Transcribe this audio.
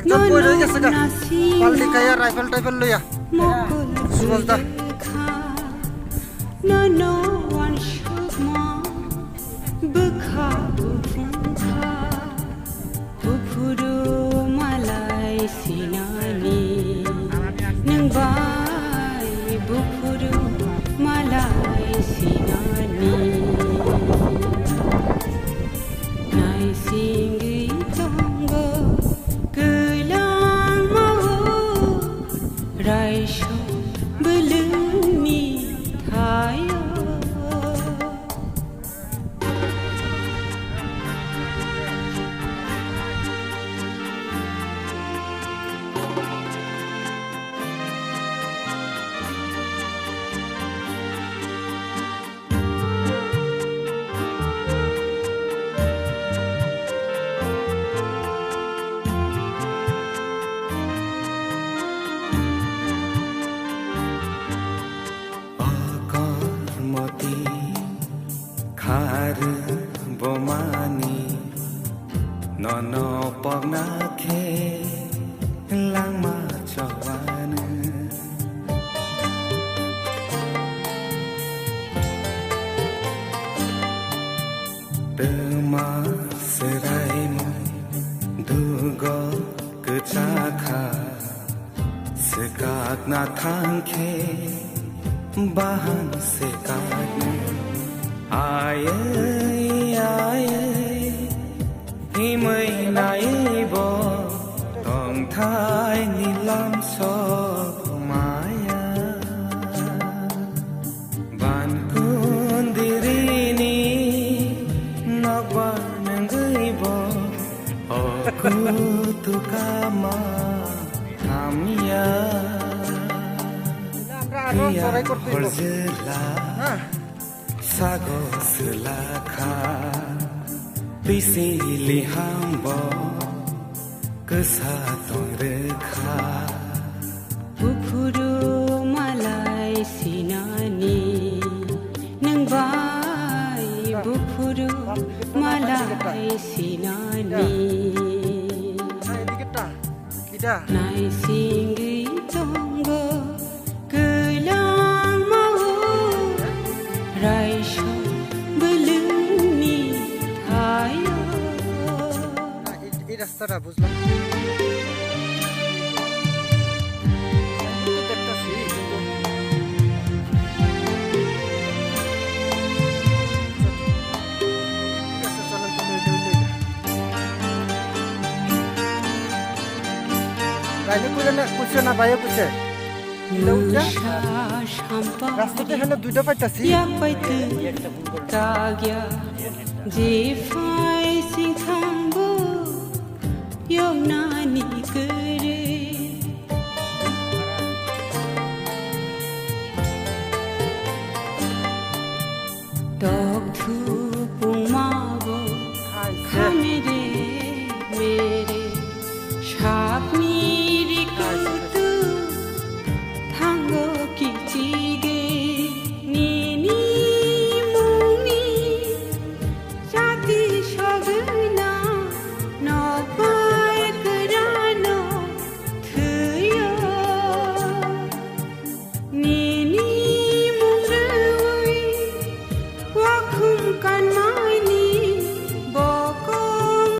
একজন বই রয়ে গেছে গা পাল্টি খাইয়া রাইফেল টাইফেল লইয়া সুরজদা bomani nono pogna khe lang ma chawan tma serai mu dugo kcha kha sekat na thang khe bahan se kat ai hi mai nai bo tong thai ni lam so maya ban kun diri ni nagwa nangai bo o ku tu kama hamya আমরা সরাই করতে sago selakha pisili hambo kesa tongrekha bukuru malai sinani nangbai bukuru malai sinani এদিকেটা কিটা nai singi tongo kelang mau raisho beluni hayo এই রাস্তাটা বুঝলাম কুছে না বাইরে কুছে রাস্তাতে এখানে দুইটা পাইতাছি যে ফাই সিং থাম্বো ইয়না